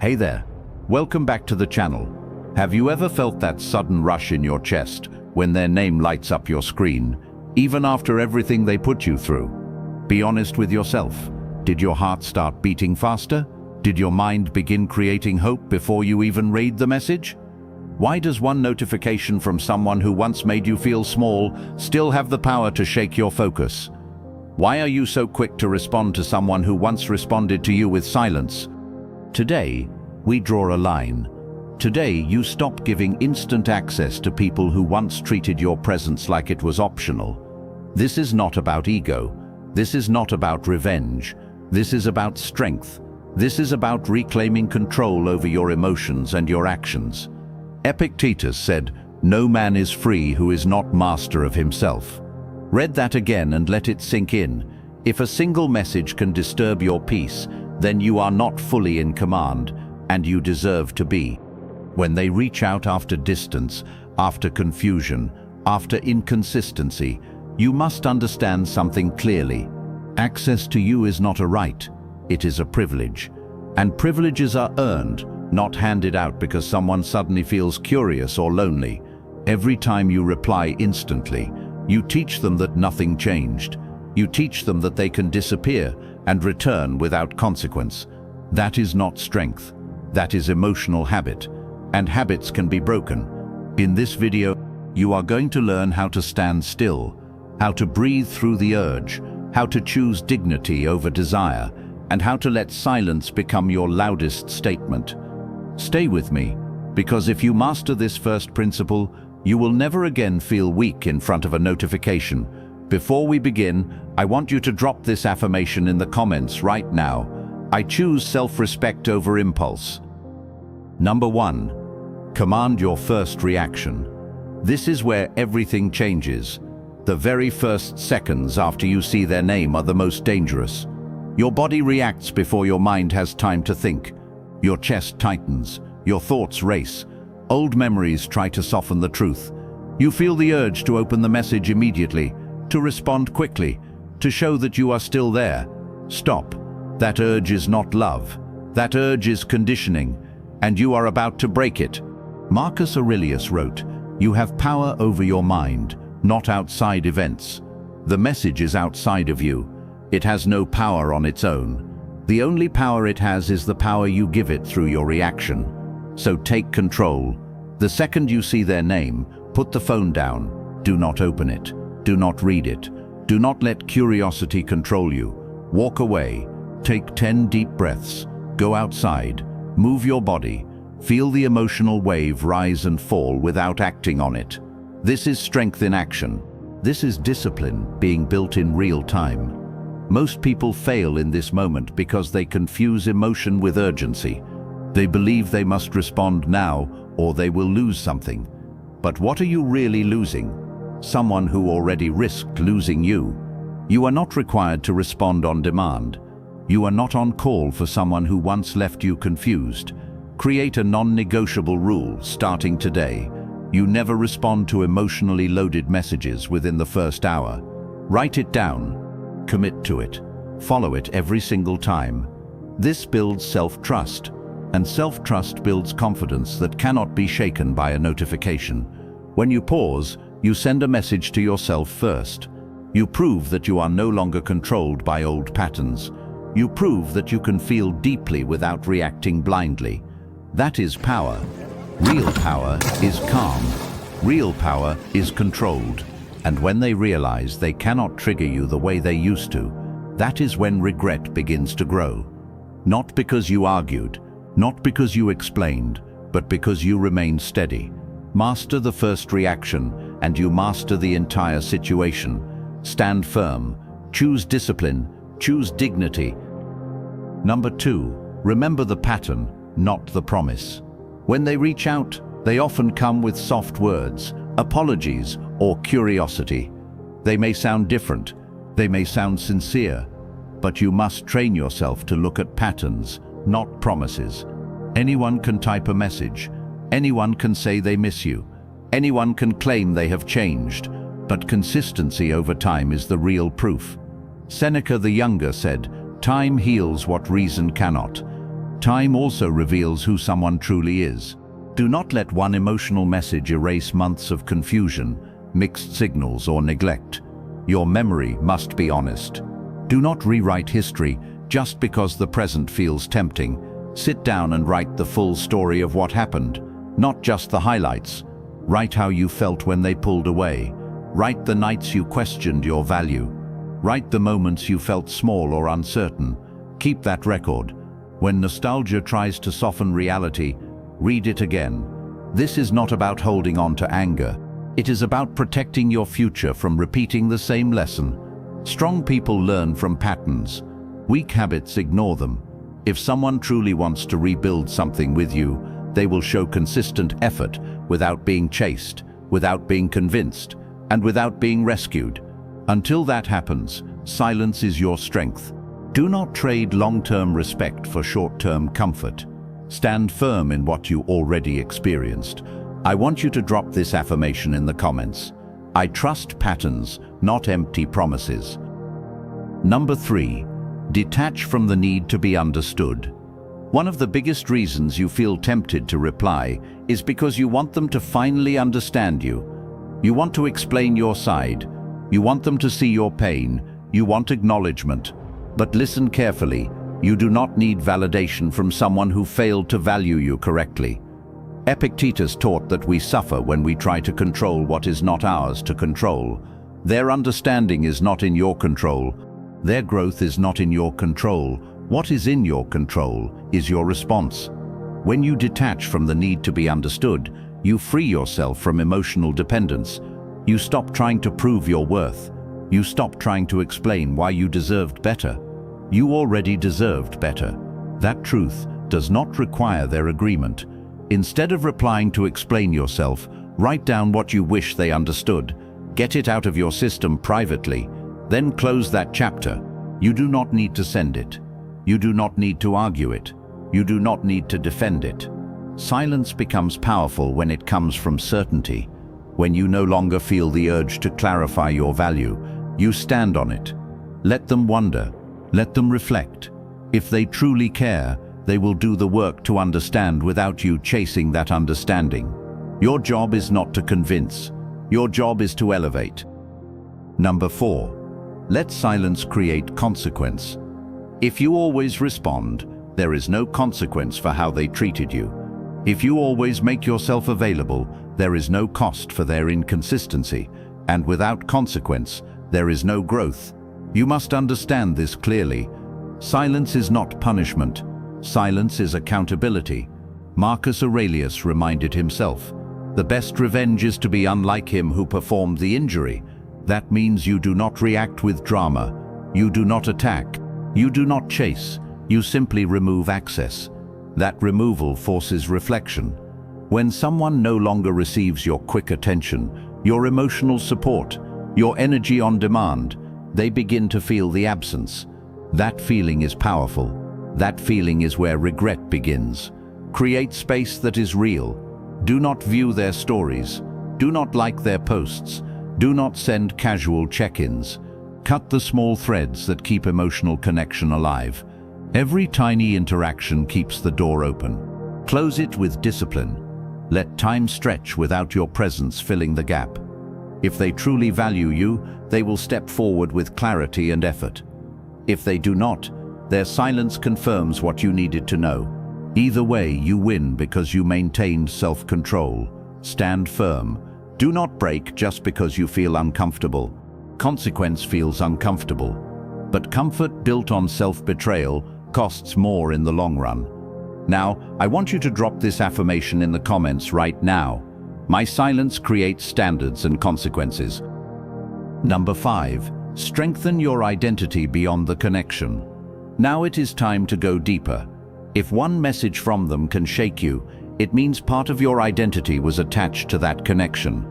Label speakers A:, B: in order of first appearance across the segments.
A: Hey there, welcome back to the channel. Have you ever felt that sudden rush in your chest when their name lights up your screen, even after everything they put you through? Be honest with yourself. Did your heart start beating faster? Did your mind begin creating hope before you even read the message? Why does one notification from someone who once made you feel small still have the power to shake your focus? Why are you so quick to respond to someone who once responded to you with silence? Today, we draw a line. Today, you stop giving instant access to people who once treated your presence like it was optional. This is not about ego. This is not about revenge. This is about strength. This is about reclaiming control over your emotions and your actions. Epictetus said, "No man is free who is not master of himself." Read that again and let it sink in. If a single message can disturb your peace, then you are not fully in command, and you deserve to be. When they reach out after distance, after confusion, after inconsistency, you must understand something clearly. Access to you is not a right, it is a privilege. And privileges are earned, not handed out because someone suddenly feels curious or lonely. Every time you reply instantly, you teach them that nothing changed. You teach them that they can disappear and return without consequence. That is not strength. That is emotional habit. And habits can be broken. In this video, you are going to learn how to stand still, how to breathe through the urge, how to choose dignity over desire, and how to let silence become your loudest statement. Stay with me, because if you master this first principle, you will never again feel weak in front of a notification. Before we begin, I want you to drop this affirmation in the comments right now. I choose self-respect over impulse. Number 1. Command your first reaction. This is where everything changes. The very first seconds after you see their name are the most dangerous. Your body reacts before your mind has time to think. Your chest tightens, your thoughts race. Old memories try to soften the truth. You feel the urge to open the message immediately, to respond quickly, to show that you are still there. Stop. That urge is not love. That urge is conditioning, and you are about to break it. Marcus Aurelius wrote, "You have power over your mind, not outside events." The message is outside of you. It has no power on its own. The only power it has is the power you give it through your reaction. So take control. The second you see their name, put the phone down. Do not open it. Do not read it. Do not let curiosity control you. Walk away. Take 10 deep breaths. Go outside. Move your body. Feel the emotional wave rise and fall without acting on it. This is strength in action. This is discipline being built in real time. Most people fail in this moment because they confuse emotion with urgency. They believe they must respond now or they will lose something. But what are you really losing? Someone who already risked losing you. You are not required to respond on demand. You are not on call for someone who once left you confused. Create a non-negotiable rule starting today. You never respond to emotionally loaded messages within the first hour. Write it down. Commit to it. Follow it every single time. This builds self-trust, and self-trust builds confidence that cannot be shaken by a notification. When you pause, you send a message to yourself first. You prove that you are no longer controlled by old patterns. You prove that you can feel deeply without reacting blindly. That is power. Real power is calm. Real power is controlled. And when they realize they cannot trigger you the way they used to, that is when regret begins to grow. Not because you argued, not because you explained, but because you remained steady. Master the first reaction, and you master the entire situation. Stand firm. Choose discipline. Choose dignity. Number 2, remember the pattern, not the promise. When they reach out, they often come with soft words, apologies, or curiosity. They may sound different, they may sound sincere, but you must train yourself to look at patterns, not promises. Anyone can type a message, anyone can say they miss you, anyone can claim they have changed, but consistency over time is the real proof. Seneca the Younger said, "Time heals what reason cannot." Time also reveals who someone truly is. Do not let one emotional message erase months of confusion, mixed signals, or neglect. Your memory must be honest. Do not rewrite history just because the present feels tempting. Sit down and write the full story of what happened, not just the highlights. Write how you felt when they pulled away. Write the nights you questioned your value. Write the moments you felt small or uncertain. Keep that record. When nostalgia tries to soften reality, read it again. This is not about holding on to anger. It is about protecting your future from repeating the same lesson. Strong people learn from patterns. Weak habits ignore them. If someone truly wants to rebuild something with you, they will show consistent effort without being chased, without being convinced, and without being rescued. Until that happens, silence is your strength. Do not trade long-term respect for short-term comfort. Stand firm in what you already experienced. I want you to drop this affirmation in the comments. I trust patterns, not empty promises. Number 3. Detach from the need to be understood. One of the biggest reasons you feel tempted to reply is because you want them to finally understand you. You want to explain your side. You want them to see your pain. You want acknowledgement. But listen carefully. You do not need validation from someone who failed to value you correctly. Epictetus taught that we suffer when we try to control what is not ours to control. Their understanding is not in your control. Their growth is not in your control. What is in your control is your response. When you detach from the need to be understood, you free yourself from emotional dependence. You stop trying to prove your worth. You stop trying to explain why you deserved better. You already deserved better. That truth does not require their agreement. Instead of replying to explain yourself, write down what you wish they understood. Get it out of your system privately. Then close that chapter. You do not need to send it. You do not need to argue it. You do not need to defend it. Silence becomes powerful when it comes from certainty. When you no longer feel the urge to clarify your value, you stand on it. Let them wonder. Let them reflect. If they truly care, they will do the work to understand without you chasing that understanding. Your job is not to convince. Your job is to elevate. Number 4. Let silence create consequence. If you always respond, there is no consequence for how they treated you. If you always make yourself available, there is no cost for their inconsistency. And without consequence, there is no growth. You must understand this clearly. Silence is not punishment. Silence is accountability. Marcus Aurelius reminded himself, "The best revenge is to be unlike him who performed the injury." That means you do not react with drama. You do not attack. You do not chase. You simply remove access. That removal forces reflection. When someone no longer receives your quick attention, your emotional support, your energy on demand, they begin to feel the absence. That feeling is powerful. That feeling is where regret begins. Create space that is real. Do not view their stories. Do not like their posts. Do not send casual check-ins. Cut the small threads that keep emotional connection alive. Every tiny interaction keeps the door open. Close it with discipline. Let time stretch without your presence filling the gap. If they truly value you, they will step forward with clarity and effort. If they do not, their silence confirms what you needed to know. Either way, you win because you maintained self-control. Stand firm. Do not break just because you feel uncomfortable. Consequence feels uncomfortable, but comfort built on self-betrayal costs more in the long run. Now, I want you to drop this affirmation in the comments right now. My silence creates standards and consequences. Number 5. Strengthen your identity beyond the connection. Now it is time to go deeper. If one message from them can shake you, it means part of your identity was attached to that connection.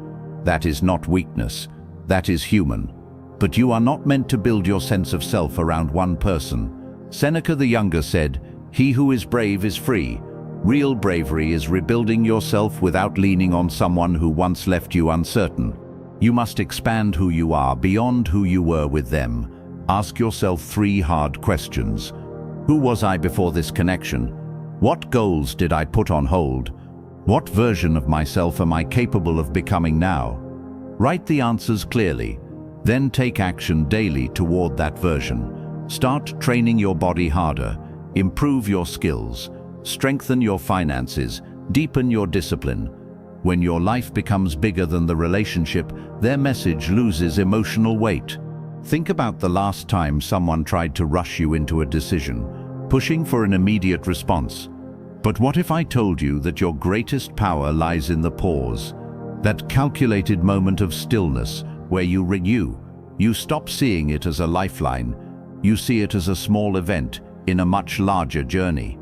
A: That is not weakness. That is human. But you are not meant to build your sense of self around one person. Seneca the Younger said, "He who is brave is free." Real bravery is rebuilding yourself without leaning on someone who once left you uncertain. You must expand who you are beyond who you were with them. Ask yourself 3 hard questions. Who was I before this connection? What goals did I put on hold? What version of myself am I capable of becoming now? Write the answers clearly, then take action daily toward that version. Start training your body harder, improve your skills, strengthen your finances, deepen your discipline. When your life becomes bigger than the relationship, their message loses emotional weight. Think about the last time someone tried to rush you into a decision, pushing for an immediate response. But what if I told you that your greatest power lies in the pause, that calculated moment of stillness where you stop seeing it as a lifeline, you see it as a small event in a much larger journey.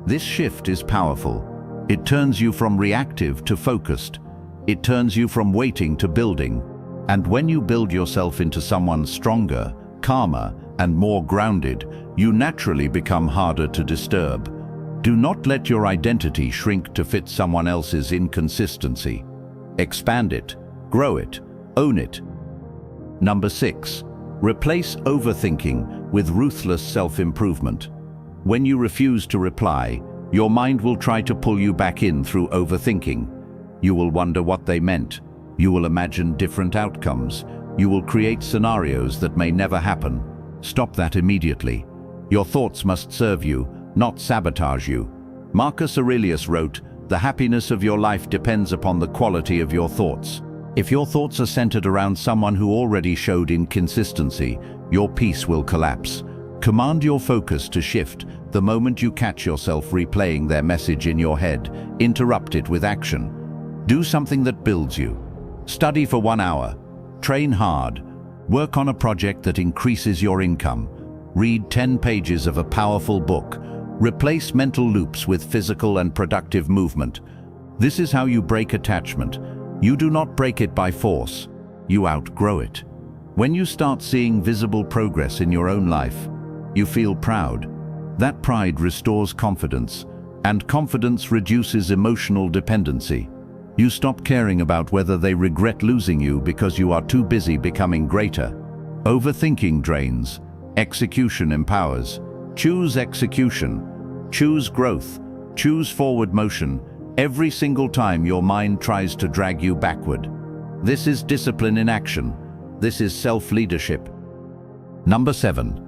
A: This shift is powerful. It turns you from reactive to focused. It turns you from waiting to building. And when you build yourself into someone stronger, calmer, and more grounded, you naturally become harder to disturb. Do not let your identity shrink to fit someone else's inconsistency. Expand it, grow it, own it. Number 6. Replace overthinking with ruthless self-improvement. When you refuse to reply, your mind will try to pull you back in through overthinking. You will wonder what they meant. You will imagine different outcomes. You will create scenarios that may never happen. Stop that immediately. Your thoughts must serve you, not sabotage you. Marcus Aurelius wrote, "The happiness of your life depends upon the quality of your thoughts." If your thoughts are centered around someone who already showed inconsistency, your peace will collapse. Command your focus to shift the moment you catch yourself replaying their message in your head. Interrupt it with action. Do something that builds you. Study for 1 hour. Train hard. Work on a project that increases your income. Read 10 pages of a powerful book. Replace mental loops with physical and productive movement. This is how you break attachment. You do not break it by force. You outgrow it. When you start seeing visible progress in your own life, you feel proud. That pride restores confidence, and confidence reduces emotional dependency. You stop caring about whether they regret losing you because you are too busy becoming greater. Overthinking drains. Execution empowers. Choose execution. Choose growth. Choose forward motion. Every single time your mind tries to drag you backward. This is discipline in action. This is self-leadership. Number 7.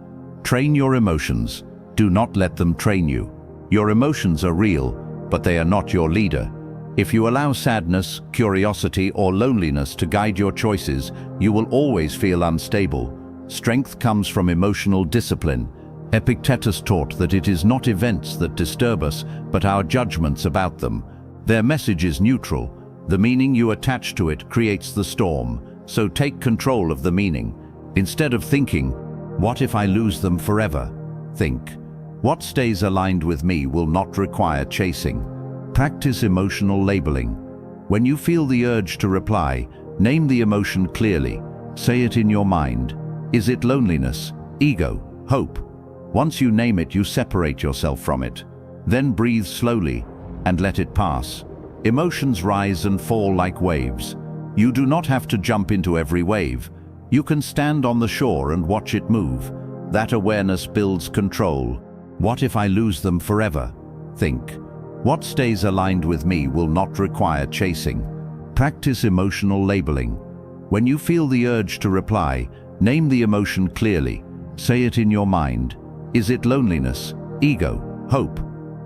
A: Train your emotions. Do not let them train you. Your emotions are real, but they are not your leader. If you allow sadness, curiosity, or loneliness to guide your choices, you will always feel unstable. Strength comes from emotional discipline. Epictetus taught that it is not events that disturb us, but our judgments about them. Their message is neutral. The meaning you attach to it creates the storm, so take control of the meaning. Instead of thinking, "What if I lose them forever?" think, "What stays aligned with me will not require chasing." Practice emotional labeling. When you feel the urge to reply, name the emotion clearly. Say it in your mind. Is it loneliness, ego, hope? Once you name it, you separate yourself from it. Then breathe slowly and let it pass. Emotions rise and fall like waves. You do not have to jump into every wave. You can stand on the shore and watch it move. That awareness builds control. What if I lose them forever? Think. What stays aligned with me will not require chasing. Practice emotional labeling. When you feel the urge to reply, name the emotion clearly. Say it in your mind. Is it loneliness, ego, hope?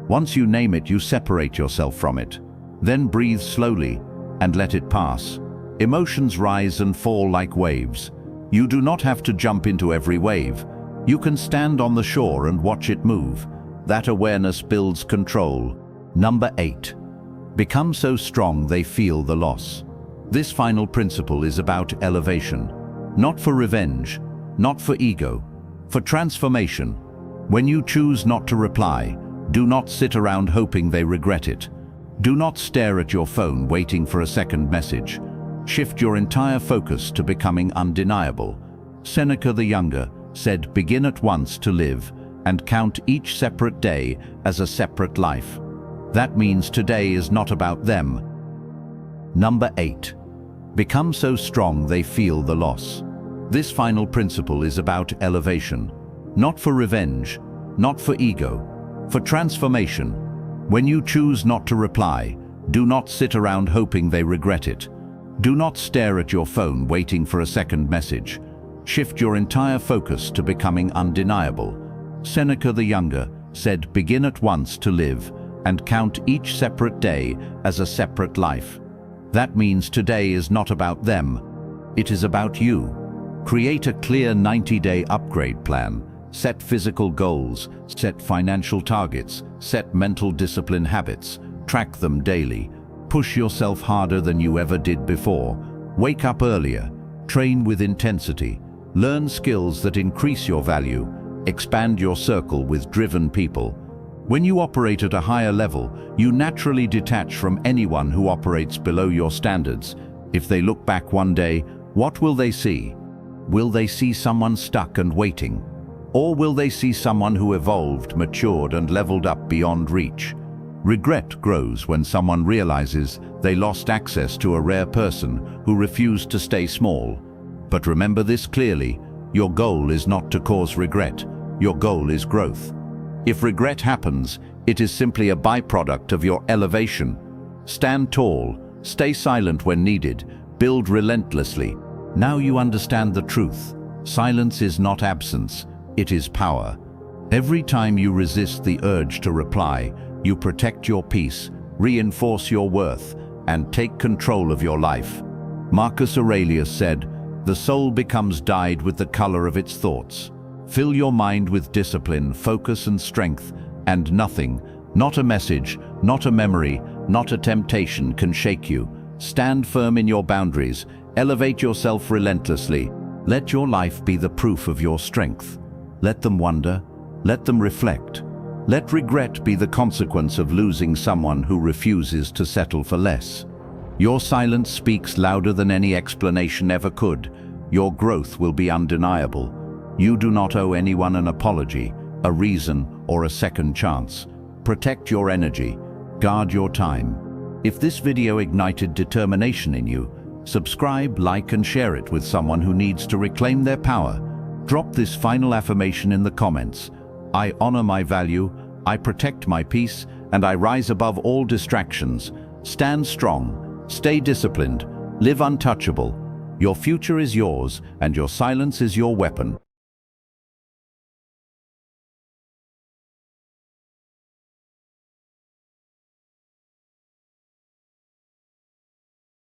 A: Once you name it, you separate yourself from it. Then breathe slowly and let it pass. Emotions rise and fall like waves. You do not have to jump into every wave. You can stand on the shore and watch it move. That awareness builds control. Number 8. Become so strong they feel the loss. This final principle is about elevation. Not for revenge, not for ego, for transformation. When you choose not to reply, do not sit around hoping they regret it. Do not stare at your phone waiting for a second message. Shift your entire focus to becoming undeniable. Seneca the Younger said, "Begin at once to live, and count each separate day as a separate life." That means today is not about them. Number 8. Become so strong they feel the loss. This final principle is about elevation. Not for revenge, not for ego, for transformation. When you choose not to reply, do not sit around hoping they regret it. Do not stare at your phone waiting for a second message. Shift your entire focus to becoming undeniable. Seneca the Younger said, "Begin at once to live, and count each separate day as a separate life." That means today is not about them. It is about you. Create a clear 90-day upgrade plan. Set physical goals, set financial targets, set mental discipline habits. Track them daily. Push yourself harder than you ever did before. Wake up earlier. Train with intensity. Learn skills that increase your value. Expand your circle with driven people. When you operate at a higher level, you naturally detach from anyone who operates below your standards. If they look back one day, what will they see? Will they see someone stuck and waiting? Or will they see someone who evolved, matured, and leveled up beyond reach? Regret grows when someone realizes they lost access to a rare person who refused to stay small. But remember this clearly, your goal is not to cause regret. Your goal is growth. If regret happens, it is simply a byproduct of your elevation. Stand tall, stay silent when needed, build relentlessly. Now you understand the truth. Silence is not absence, it is power. Every time you resist the urge to reply, you protect your peace, reinforce your worth, and take control of your life. Marcus Aurelius said, "The soul becomes dyed with the color of its thoughts." Fill your mind with discipline, focus, and strength, and nothing, not a message, not a memory, not a temptation can shake you. Stand firm in your boundaries, elevate yourself relentlessly. Let your life be the proof of your strength. Let them wonder, let them reflect. Let regret be the consequence of losing someone who refuses to settle for less. Your silence speaks louder than any explanation ever could. Your growth will be undeniable. You do not owe anyone an apology, a reason, or a second chance. Protect your energy. Guard your time. If this video ignited determination in you, subscribe, like, and share it with someone who needs to reclaim their power. Drop this final affirmation in the comments. I honor my value, I protect my peace, and I rise above all distractions. Stand strong, stay disciplined, live untouchable. Your future is yours, and your silence is your weapon.